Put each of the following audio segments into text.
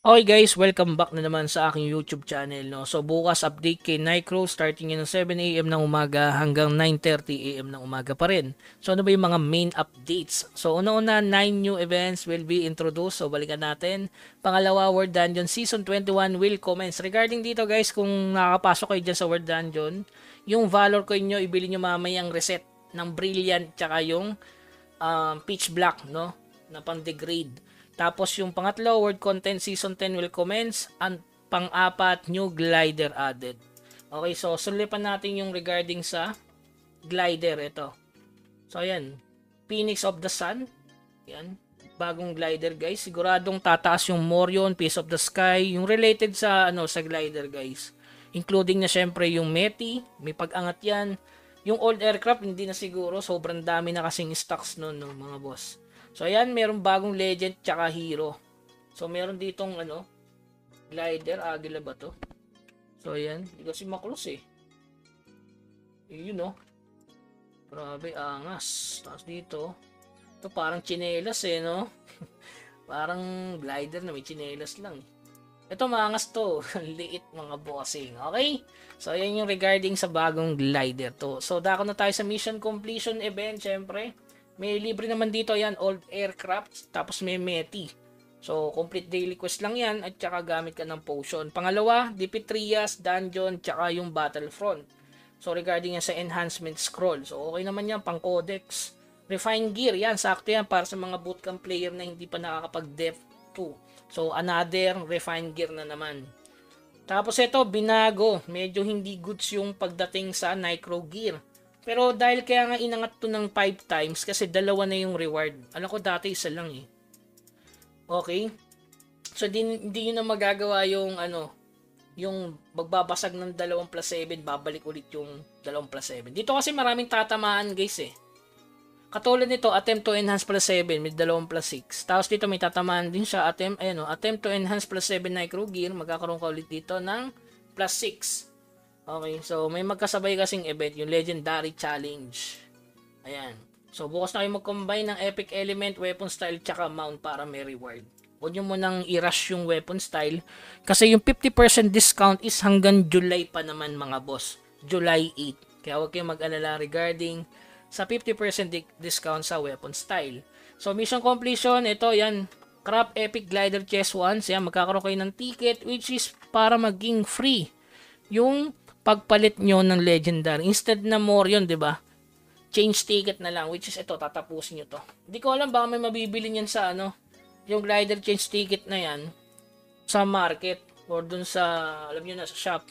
Okay guys, welcome back na naman sa aking YouTube channel. No? So bukas update kay Nycro starting yun ng 7 AM ng umaga hanggang 9:30 AM ng umaga pa rin. So ano ba yung mga main updates? So una-una, 9 new events will be introduced. So balikan natin. Pangalawa, World Dungeon Season 21 will commence. Regarding dito guys, kung nakakapasok kayo dyan sa World Dungeon, yung Valor coin nyo, ibili nyo mamayang reset ng Brilliant tsaka yung Pitch Black, no? Na pang-degrade. Tapos yung pangatlo, World Content Season 10 will commence. And pang-apat, new glider added. Okay, so sulipan natin yung regarding sa glider ito. So ayan, Phoenix of the Sun. Yan, bagong glider guys. Siguradong tataas yung Morion, Piece of the Sky, yung related sa sa glider guys. Including na syempre yung Meti, may pag-angat yan. Yung old aircraft hindi na siguro, sobrang dami na kasing stocks noon no, mga boss. So ayan, merong bagong legend tsaka hero. So meron ditong glider, agila ba to? So ayan, hindi kasi maklose eh. Yun no. Grabe, angas. Tapos dito, ito parang chinelas eh no. Parang glider na may chinelas lang. Ito maangas to. Liit mga bossing. Okay? So ayan yung regarding sa bagong glider to. So dako na tayo sa mission completion event syempre. May libre naman dito yan, old aircraft, tapos may Meti. So, complete daily quest lang yan, at saka gamit ka ng potion. Pangalawa, Dipitrias, Dungeon, tsaka yung Battlefront. So, regarding yan sa enhancement scroll. So, okay naman yan, pang codex. Refine gear, yan, sakto yan para sa mga bootcamp player na hindi pa nakakapag-def 2. So, another refine gear na naman. Tapos ito, binago. Medyo hindi goods yung pagdating sa Nycro gear. Pero dahil kaya nga inangat to ng 5 times kasi dalawa na yung reward. Alam ko dati isa lang eh. Okay? So hindi yun na magagawa yung yung magbabasag ng 2+7, babalik ulit yung 2+7. Dito kasi maraming tatamaan guys eh. Katulad nito, attempt to enhance +7 may 2+6. Tapos dito may tatamaan din siya, attempt to enhance +7 Nycro gear, magkakaroon ka ulit dito ng +6. Okay, so may magkasabay kasing event, yung Legendary Challenge. Ayan. So bukas na kayo mag-combine ng Epic Element, Weapon Style, tsaka Mount para may reward. Huwag nyo munang i-rush yung Weapon Style. Kasi yung 50% discount is hanggang July pa naman mga boss. July 8. Kaya huwag kayong mag-alala regarding sa 50% discount sa Weapon Style. So mission completion, ito yan. Crop Epic Glider Chest 1. Yan, magkakaroon kayo ng ticket which is para maging free. Yung pagpalit nyo ng legendary instead na Morion, 'di ba? Change ticket na lang, which is ito, tatapusin nyo to. Hindi ko alam baka may mabibili niyan sa yung glider change ticket na yan sa market or dun sa alam niyo na sa shop.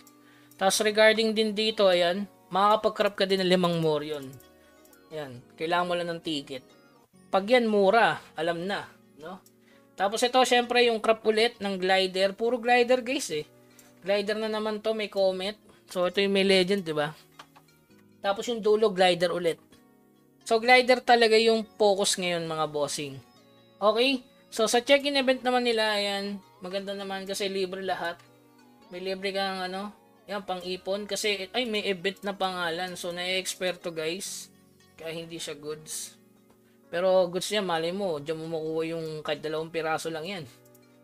Tapos regarding din dito, ayan, makakapag-crop ka din ng 5 Morion. Ayan, kailangan mo lang ng ticket. Pag yan mura, alam na, no? Tapos ito, syempre yung crop ulit ng glider, puro glider guys eh. Glider na naman to, may comet. So, ito yung may legend, di ba? Tapos yung dulo, glider ulit. So, glider talaga yung focus ngayon, mga bossing. Okay? So, sa check-in event naman nila, ayan, maganda naman kasi libre lahat. May libre kang, yan, pang-ipon. Kasi, ay, may event na pangalan. So, na-expert to, guys. Kaya hindi siya goods. Pero, goods niya, mali mo. Diyan mo makuha yung kahit 2 piraso lang yan.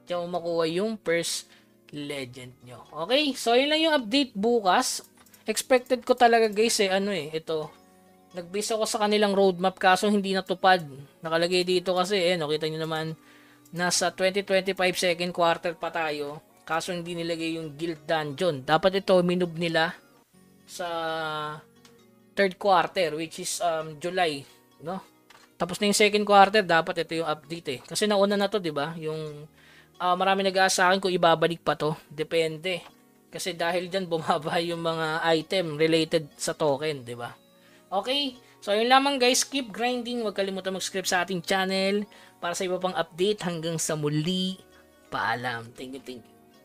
Diyan mo makuha yung first legend nyo. Okay? So, yun lang yung update bukas. Expected ko talaga guys ito. Nag-base ako sa kanilang roadmap kaso hindi natupad. Nakalagay dito kasi kita nyo naman nasa 2025 second quarter pa tayo. Kaso hindi nilagay yung guild dungeon. Dapat ito minub nila sa third quarter which is July, no? Tapos na yung second quarter, dapat ito yung update eh. Kasi nauna na to, 'di ba? Yung marami nag-aasa akin kung ibabalik pa to. Depende. Kasi dahil dyan bumaba yung mga item related sa token, di ba? Okay? So, yun lamang guys. Keep grinding. Huwag kalimutan mag-subscribe sa ating channel para sa iba pang update. Hanggang sa muli. Paalam. Thank you, thank you.